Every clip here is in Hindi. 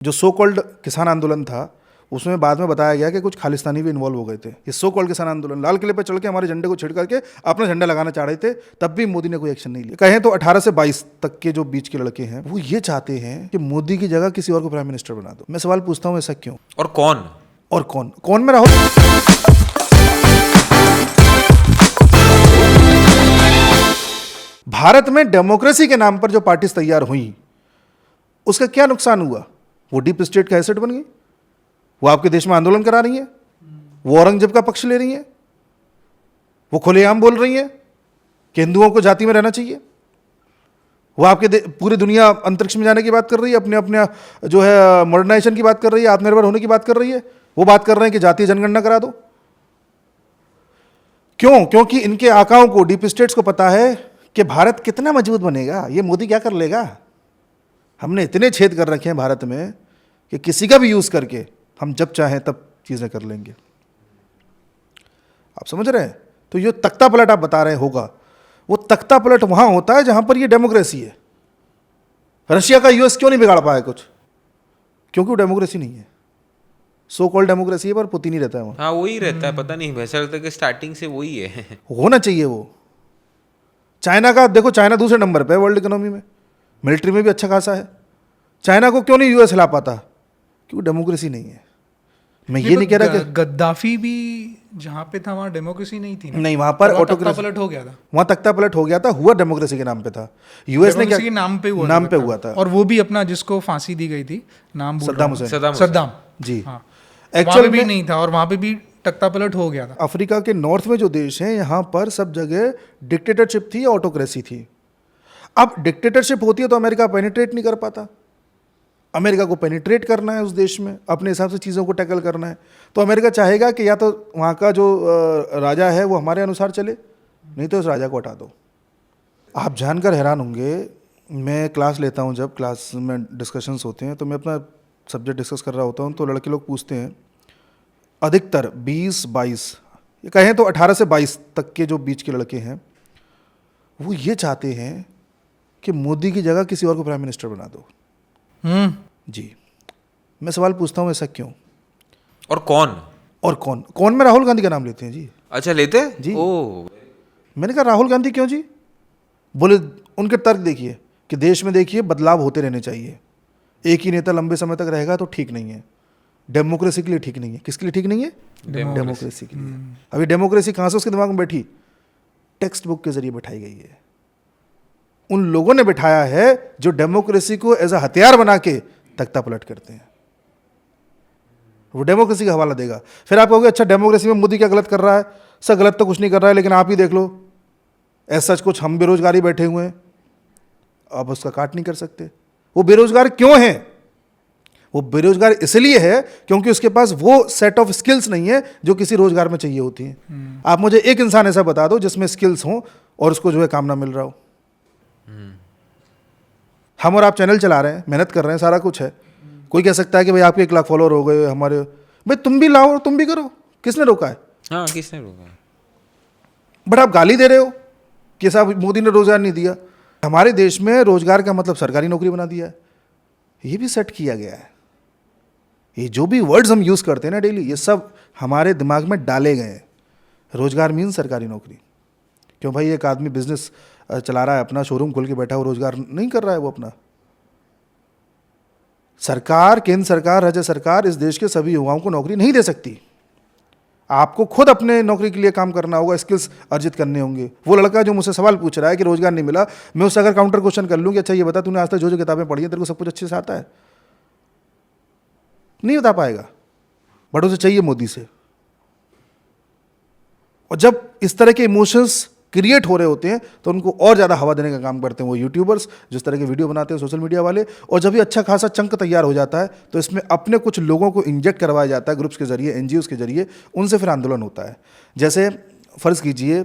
जो सो कॉल्ड किसान आंदोलन था उसमें बाद में बताया गया कि कुछ खालिस्तानी भी इन्वॉल्व हो गए थे। ये सो कॉल्ड किसान आंदोलन लाल किले पर चढ़ के हमारे झंडे को छिड़ करके अपना झंडा लगाना चाह रहे थे, तब भी मोदी ने कोई एक्शन नहीं लिया। कहें तो 18 से 22 तक के जो बीच के लड़के हैं वो ये चाहते हैं कि मोदी की जगह किसी और को प्राइम मिनिस्टर बना दो। मैं सवाल पूछता हूँ, ऐसा क्यों? और कौन कौन में राहुल? भारत में डेमोक्रेसी के नाम पर जो पार्टीज तैयार हुई उसका क्या नुकसान हुआ? वो डीप स्टेट का एसेट बन गई। वो आपके देश में आंदोलन करा रही है, वो औरंगजेब का पक्ष ले रही है, वो खुलेआम बोल रही है कि हिंदुओं को जाति में रहना चाहिए। वो आपके पूरी दुनिया अंतरिक्ष में जाने की बात कर रही है, अपने अपने जो है मॉडर्नाइजेशन की बात कर रही है, आत्मनिर्भर होने की बात कर रही है। वो बात कर रहे हैं कि जातीय जनगणना करा दो। क्यों? क्योंकि इनके आकाओं को, डीप स्टेट्स को पता है कि भारत कितना मजबूत बनेगा, ये मोदी क्या कर लेगा। हमने इतने छेद कर रखे हैं भारत में कि किसी का भी यूज करके हम जब चाहें तब चीजें कर लेंगे। आप समझ रहे हैं? तो ये तख्ता पलट आप बता रहे होगा, वो तख्ता पलट वहां होता है जहां पर ये डेमोक्रेसी है। रशिया का यूएस क्यों नहीं बिगाड़ पाया कुछ? क्योंकि वो डेमोक्रेसी नहीं है। सो कॉल्ड डेमोक्रेसी है पर पुतिन ही रहता है वहां। हाँ वही रहता है, पता नहीं वैसा लगता है कि स्टार्टिंग से वही है। होना चाहिए वो। चाइना का देखो, चाइना दूसरे नंबर पे है वर्ल्ड इकोनॉमी में, मिलिट्री में भी अच्छा खासा है। चाइना को क्यों नहीं यूएस हिला पाता? क्योंकि डेमोक्रेसी नहीं है। मैं ये नहीं कह रहा कि गद्दाफी भी जहाँ पे था वहाँ डेमोक्रेसी नहीं थी ना? नहीं, वहां पर ऑटोक्रेसी पलट हो गया था। वहां तख्ता पलट हो गया था, हुआ डेमोक्रेसी के नाम पे था। यूएस ने क्या के नाम पे हुआ था। और वो भी अपना जिसको फांसी दी गई थी, नाम भूल रहा हूँ। सद्दाम जी। हाँ, एक्चुअल भी नहीं था और वहाँ पे भी तख्ता पलट हो गया था। अफ्रीका के नॉर्थ में जो देश हैं यहाँ पर सब जगह डिक्टेटरशिप थी, ऑटोक्रेसी थी। अब डिक्टेटरशिप होती है तो अमेरिका पेनिट्रेट नहीं कर पाता। अमेरिका को पेनिट्रेट करना है उस देश में, अपने हिसाब से चीज़ों को टैकल करना है, तो अमेरिका चाहेगा कि या तो वहाँ का जो राजा है वो हमारे अनुसार चले, नहीं तो उस राजा को हटा दो। आप जानकर हैरान होंगे, मैं क्लास लेता हूँ, जब क्लास में डिस्कशंस होते हैं तो मैं अपना सब्जेक्ट डिस्कस कर रहा होता हूँ तो लड़के लोग पूछते हैं, अधिकतर 20-22 ये कहें तो 18 से 22 तक के जो बीच के लड़के हैं वो ये चाहते हैं कि मोदी की जगह किसी और को प्राइम मिनिस्टर बना दो। जी। मैं सवाल पूछता हूँ, ऐसा क्यों? और कौन में राहुल गांधी का नाम लेते हैं जी। अच्छा लेते हैं जी। ओ मैंने कहा राहुल गांधी क्यों जी? बोले उनके तर्क देखिए कि देश में देखिए बदलाव होते रहने चाहिए, एक ही नेता लंबे समय तक रहेगा तो ठीक नहीं है, डेमोक्रेसी के लिए ठीक नहीं है। किसके लिए ठीक नहीं है? डेमोक्रेसी के लिए। अभी डेमोक्रेसी कहाँ से उसके दिमाग में बैठी? टेक्स्ट बुक के जरिए बैठाई गई है। उन लोगों ने बिठाया है जो डेमोक्रेसी को एज अ हथियार बना के तख्ता पलट करते हैं। वो डेमोक्रेसी का हवाला देगा। फिर आप कहोगे अच्छा डेमोक्रेसी में मोदी क्या गलत कर रहा है? सर गलत तो कुछ नहीं कर रहा है, लेकिन आप ही देख लो, ऐसा कुछ हम बेरोजगारी बैठे हुए हैं, आप उसका काट नहीं कर सकते। वो बेरोजगार क्यों है? वो बेरोजगार इसलिए है क्योंकि उसके पास वो सेट ऑफ स्किल्स नहीं है जो किसी रोजगार में चाहिए होती हैं। आप मुझे एक इंसान ऐसा बता दो जिसमें स्किल्स हो और उसको जो है काम ना मिल रहा हो। हम और आप चैनल चला रहे हैं, मेहनत कर रहे हैं, सारा कुछ है। कोई कह सकता है कि भाई आपके 1 लाख फॉलोअर हो गए हमारे, भाई तुम भी लाओ, तुम भी करो, किसने रोका है? हाँ किसने रोका है? बट आप गाली दे रहे हो कि साहब मोदी ने रोजगार नहीं दिया। हमारे देश में रोजगार का मतलब सरकारी नौकरी बना दिया है। ये भी सेट किया गया है। ये जो भी वर्ड्स हम यूज करते हैं ना डेली, ये सब हमारे दिमाग में डाले गए हैं। रोजगार मीन सरकारी नौकरी। क्यों भाई? एक आदमी बिजनेस चला रहा है, अपना शोरूम खोल के बैठा हो, रोजगार नहीं कर रहा है वो अपना। सरकार, केंद्र सरकार, राज्य सरकार इस देश के सभी युवाओं को नौकरी नहीं दे सकती। आपको खुद अपने नौकरी के लिए काम करना होगा, स्किल्स अर्जित करने होंगे। वो लड़का जो मुझसे सवाल पूछ रहा है कि रोजगार नहीं मिला, मैं उससे अगर काउंटर क्वेश्चन कर लूँ कि अच्छा ये बता तूने आज तक जो जो किताबें पढ़ी हैं तेरे को सब कुछ अच्छे से आता है? नहीं बता पाएगा। बट उसे चाहिए मोदी से। और जब इस तरह के इमोशंस क्रिएट हो रहे होते हैं तो उनको और ज़्यादा हवा देने का काम करते हैं वो यूट्यूबर्स, जिस तरह के वीडियो बनाते हैं सोशल मीडिया वाले। और जब भी अच्छा खासा चंक तैयार हो जाता है तो इसमें अपने कुछ लोगों को इंजेक्ट करवाया जाता है ग्रुप्स के जरिए, एनजीओज के जरिए, उनसे फिर आंदोलन होता है। जैसे फ़र्ज़ कीजिए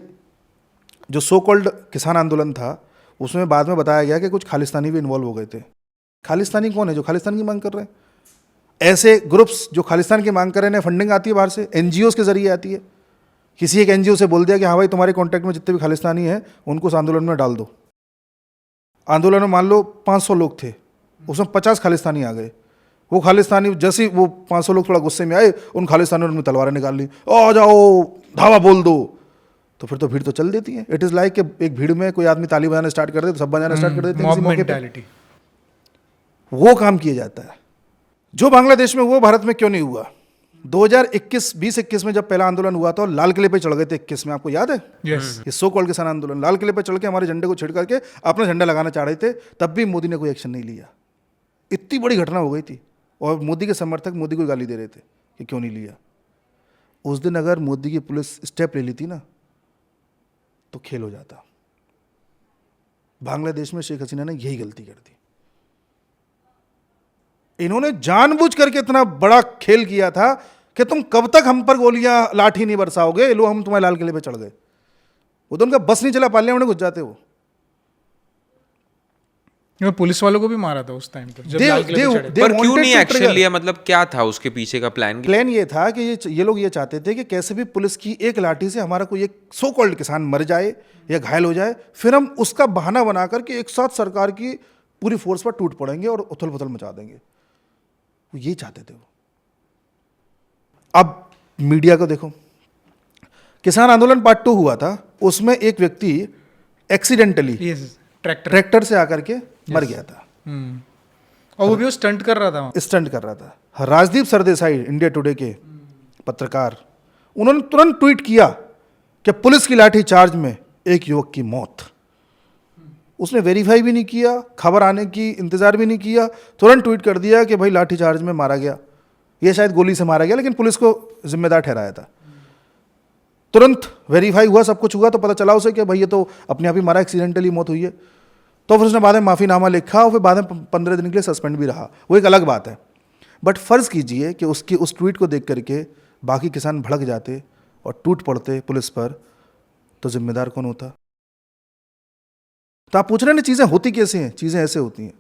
जो सो कॉल्ड किसान आंदोलन था उसमें बाद में बताया गया कि कुछ खालिस्तानी भी इन्वॉल्व हो गए थे। खालिस्तानी कौन है? जो खालिस्तान की मांग कर रहे हैं। ऐसे ग्रुप्स जो खालिस्तान की मांग कर रहे हैं, फंडिंग आती है बाहर से, एनजीओज के जरिए आती है। किसी एक एनजीओ से बोल दिया कि हाँ भाई तुम्हारे कॉन्टैक्ट में जितने भी खालिस्तानी हैं उनको उस आंदोलन में डाल दो। आंदोलन में मान लो 500 लोग थे, उसमें 50 खालिस्तानी आ गए। वो खालिस्तानी जैसे ही वो 500 लोग थोड़ा गुस्से में आए, उन खालिस्तानियों ने तलवारें निकाल ली, आ जाओ धावा बोल दो, तो फिर तो भीड़ तो चल देती है। इट इज़ लाइक कि एक भीड़ में कोई आदमी ताली बजाना स्टार्ट कर दे तो सब बजाना स्टार्ट कर देते हैं मॉब किसी मौके पे। मेंटालिटी। वो काम किया जाता है जो बांग्लादेश में हुआ, भारत में क्यों नहीं हुआ। 2021 में जब पहला आंदोलन हुआ था, लाल किले पे चढ़ गए थे 21 में, आपको याद है? यस। ये सो कॉल्ड किसान आंदोलन, लाल किले पे चढ़ के हमारे झंडे को छेड़ करके अपना झंडा लगाना चाह रहे थे, तब भी मोदी ने कोई एक्शन नहीं लिया। इतनी बड़ी घटना हो गई थी, और मोदी के समर्थक मोदी को गाली दे रहे थे कि क्यों नहीं लिया। उस दिन अगर मोदी की पुलिस स्टेप ले ली थी ना, तो खेल हो जाता। बांग्लादेश में शेख हसीना ने यही गलती कर दी। इन्होंने जानबूझ करके इतना बड़ा खेल किया था कि तुम कब तक हम पर गोलियां लाठी नहीं बरसाओगे, लो हम तुम्हारे लाल किले पे चढ़ गए। वो तो उनका बस नहीं चला, पार्लियामेंट में घुस जाते वो। पुलिस वालों को भी मारा था उस टाइम पे जब They- लाल किले पे they- चढ़े। they पर क्यों wanted नहीं to एक्शन trigger. लिया? मतलब क्या था उसके पीछे का प्लान? प्लान ये था कि ये लोग ये चाहते थे कि कैसे भी पुलिस की एक लाठी से हमारा कोई एक सो कॉल्ड किसान मर जाए या घायल हो जाए, फिर हम उसका बहाना बना करके एक साथ सरकार की पूरी फोर्स पर टूट पड़ेंगे और उथल पुथल मचा देंगे। वो ये चाहते थे वो। अब मीडिया को देखो, किसान आंदोलन पार्ट 2 हुआ था, उसमें एक व्यक्ति एक्सीडेंटली यस, ट्रैक्टर। ट्रैक्टर से आकर के मर गया था, और वो भी वो स्टंट कर रहा था वहाँ। स्टंट कर रहा था। राजदीप सरदेसाई, इंडिया टुडे के पत्रकार, उन्होंने तुरंत ट्वीट किया कि पुलिस की लाठी चार्ज में एक युवक की मौत। उसने वेरीफाई भी नहीं किया, खबर आने की इंतजार भी नहीं किया, तुरंत ट्वीट कर दिया कि भाई लाठी चार्ज में मारा गया। ये शायद गोली से मारा गया, लेकिन पुलिस को जिम्मेदार ठहराया था। तुरंत वेरीफाई हुआ, सब कुछ हुआ, तो पता चला उसे कि भाई ये तो अपने आप ही मारा, एक्सीडेंटली मौत हुई है। तो फिर उसने बाद में माफ़ीनामा लिखा और फिर बाद में 15 दिन के लिए सस्पेंड भी रहा, वो एक अलग बात है। बट फ़र्ज़ कीजिए कि उसकी उस ट्वीट को देख करके बाकी किसान भड़क जाते और टूट पड़ते पुलिस पर, तो जिम्मेदार कौन होता? तो आप पूछ रहे हैं ना चीज़ें होती कैसे हैं? चीज़ें ऐसे होती हैं।